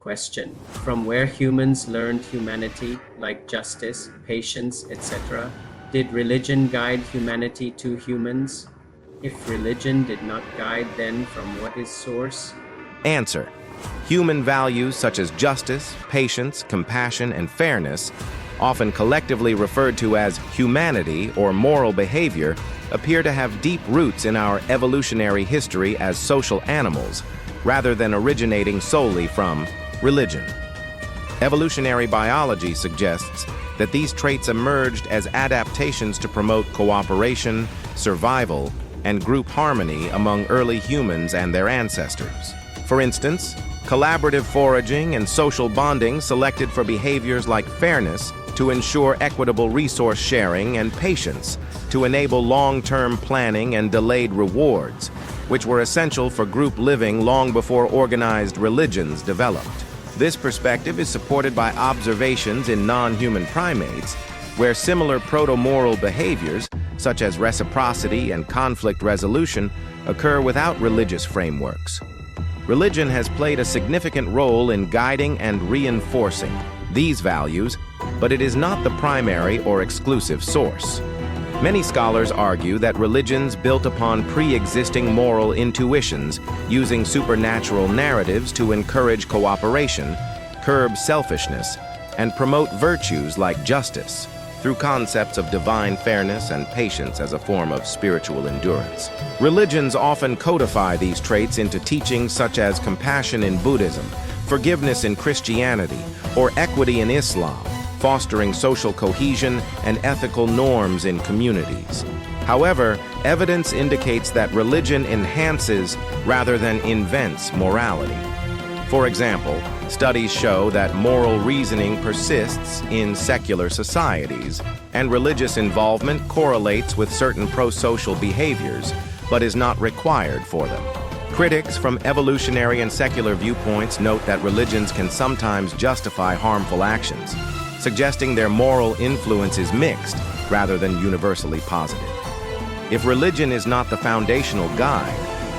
Question: from where humans learned humanity, like justice, patience, etc., did religion guide humanity to humans? If religion did not guide, then from what is source? Answer: human values such as justice, patience, compassion, and fairness, often collectively referred to as humanity or moral behavior, appear to have deep roots in our evolutionary history as social animals, rather than originating solely from religion. Evolutionary biology suggests that these traits emerged as adaptations to promote cooperation, survival, and group harmony among early humans and their ancestors. For instance, collaborative foraging and social bonding selected for behaviors like fairness to ensure equitable resource sharing and patience to enable long-term planning and delayed rewards, which were essential for group living long before organized religions developed. This perspective is supported by observations in non-human primates, where similar proto-moral behaviors, such as reciprocity and conflict resolution, occur without religious frameworks. Religion has played a significant role in guiding and reinforcing these values, but it is not the primary or exclusive source. Many scholars argue that religions built upon pre-existing moral intuitions, using supernatural narratives to encourage cooperation, curb selfishness, and promote virtues like justice, through concepts of divine fairness and patience as a form of spiritual endurance. Religions often codify these traits into teachings such as compassion in Buddhism, forgiveness in Christianity, or equity in Islam, fostering social cohesion and ethical norms in communities. However, evidence indicates that religion enhances rather than invents morality. For example, studies show that moral reasoning persists in secular societies, and religious involvement correlates with certain pro-social behaviors, but is not required for them. Critics from evolutionary and secular viewpoints note that religions can sometimes justify harmful actions, suggesting their moral influence is mixed rather than universally positive. If religion is not the foundational guide,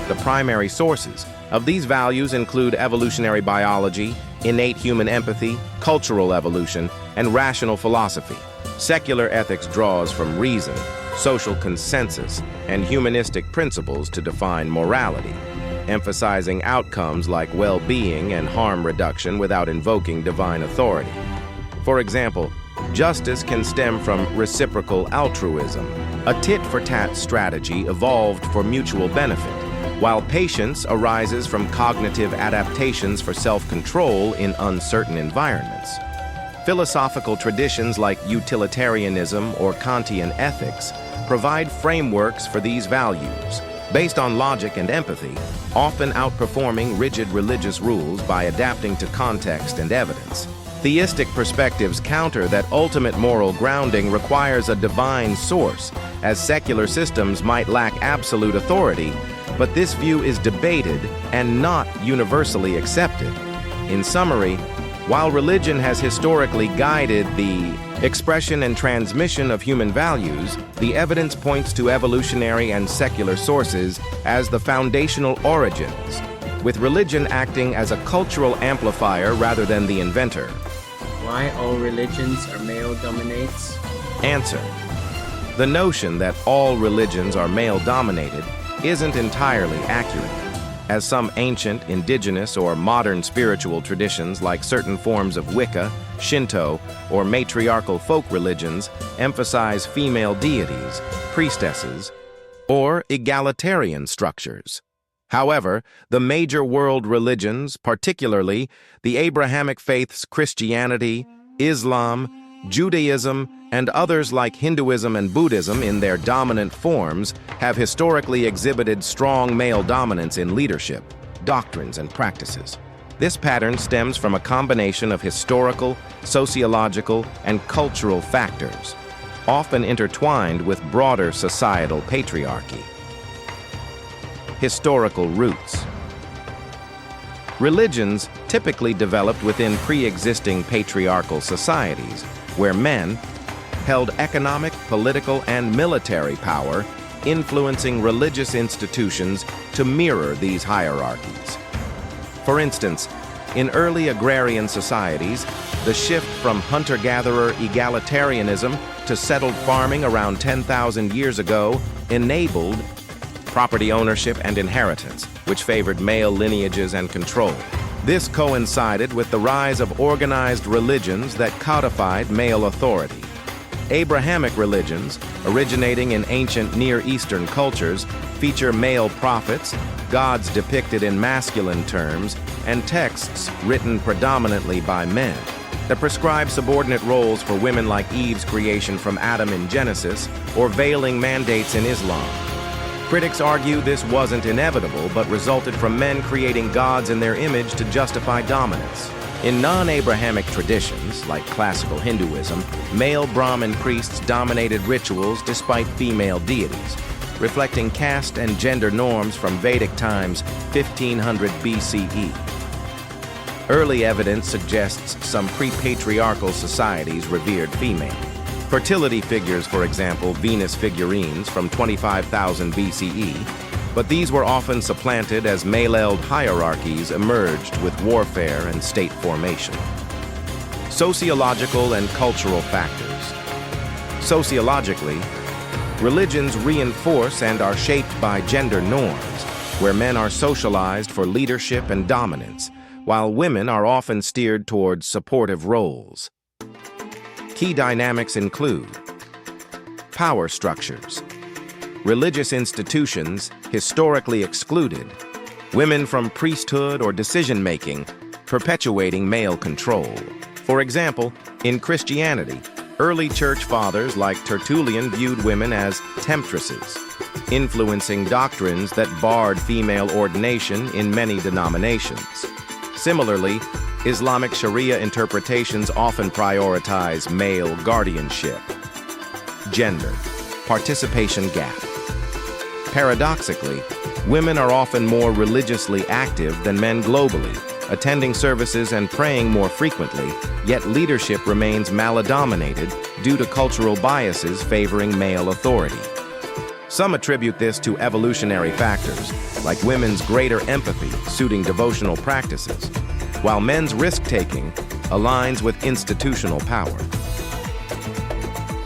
the primary sources of these values include evolutionary biology, innate human empathy, cultural evolution, and rational philosophy. Secular ethics draws from reason, social consensus, and humanistic principles to define morality, emphasizing outcomes like well-being and harm reduction without invoking divine authority. For example, justice can stem from reciprocal altruism, a tit-for-tat strategy evolved for mutual benefit, while patience arises from cognitive adaptations for self-control in uncertain environments. Philosophical traditions like utilitarianism or Kantian ethics provide frameworks for these values, based on logic and empathy, often outperforming rigid religious rules by adapting to context and evidence. Theistic perspectives counter that ultimate moral grounding requires a divine source, as secular systems might lack absolute authority, but this view is debated and not universally accepted. In summary, while religion has historically guided the expression and transmission of human values, the evidence points to evolutionary and secular sources as the foundational origins, with religion acting as a cultural amplifier rather than the inventor. Why all religions are male-dominates? Answer: the notion that all religions are male-dominated isn't entirely accurate, as some ancient, indigenous, or modern spiritual traditions like certain forms of Wicca, Shinto, or matriarchal folk religions emphasize female deities, priestesses, or egalitarian structures. However, the major world religions, particularly the Abrahamic faiths Christianity, Islam, Judaism, and others like Hinduism and Buddhism in their dominant forms, have historically exhibited strong male dominance in leadership, doctrines, and practices. This pattern stems from a combination of historical, sociological, and cultural factors, often intertwined with broader societal patriarchy. Historical roots. Religions typically developed within pre-existing patriarchal societies, where men held economic, political, and military power, influencing religious institutions to mirror these hierarchies. For instance, In early agrarian societies, the shift from hunter-gatherer egalitarianism to settled farming around 10,000 years ago enabled property ownership and inheritance, which favored male lineages and control. This coincided with the rise of organized religions that codified male authority. Abrahamic religions, originating in ancient Near Eastern cultures, feature male prophets, gods depicted in masculine terms, and texts written predominantly by men that prescribe subordinate roles for women like Eve's creation from Adam in Genesis or veiling mandates in Islam. Critics argue this wasn't inevitable, but resulted from men creating gods in their image to justify dominance. In non-Abrahamic traditions, like classical Hinduism, male Brahmin priests dominated rituals despite female deities, reflecting caste and gender norms from Vedic times 1500 BCE. Early evidence suggests some pre-patriarchal societies revered female. Fertility figures, for example, Venus figurines from 25,000 BCE, but these were often supplanted as male-held hierarchies emerged with warfare and state formation. Sociological and cultural factors. Sociologically, religions reinforce and are shaped by gender norms, where men are socialized for leadership and dominance, while women are often steered towards supportive roles. Key dynamics include power structures. Religious institutions historically excluded women from priesthood or decision-making, perpetuating male control. For example, in Christianity, early church fathers like Tertullian viewed women as temptresses, influencing doctrines that barred female ordination in many denominations. Similarly, Islamic Sharia interpretations often prioritize male guardianship. Gender, participation gap. Paradoxically, women are often more religiously active than men globally, attending services and praying more frequently, yet leadership remains male-dominated due to cultural biases favoring male authority. Some attribute this to evolutionary factors, like women's greater empathy suiting devotional practices, while men's risk-taking aligns with institutional power.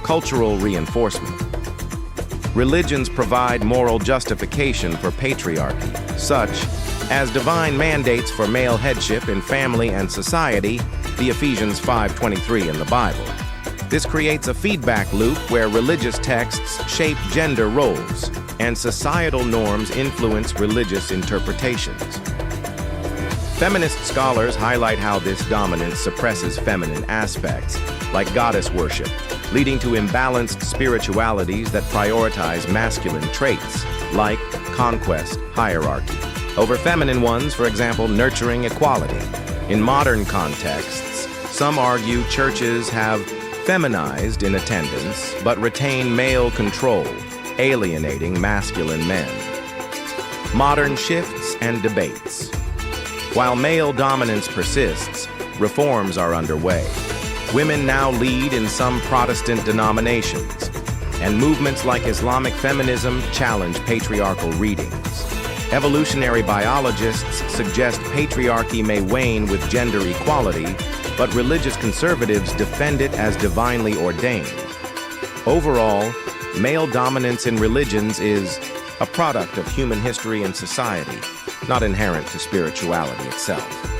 Cultural reinforcement. Religions provide moral justification for patriarchy, such as divine mandates for male headship in family and society, the Ephesians 5:23 in the Bible. This creates a feedback loop where religious texts shape gender roles, and societal norms influence religious interpretations. Feminist scholars highlight how this dominance suppresses feminine aspects, like goddess worship, leading to imbalanced spiritualities that prioritize masculine traits, like conquest, hierarchy, over feminine ones, for example, nurturing equality. In modern contexts, some argue churches have feminized in attendance, but retain male control, alienating masculine men. Modern shifts and debates. While male dominance persists, reforms are underway. Women now lead in some Protestant denominations, and movements like Islamic feminism challenge patriarchal readings. Evolutionary biologists suggest patriarchy may wane with gender equality, but religious conservatives defend it as divinely ordained. Overall, male dominance in religions is a product of human history and society, not inherent to spirituality itself.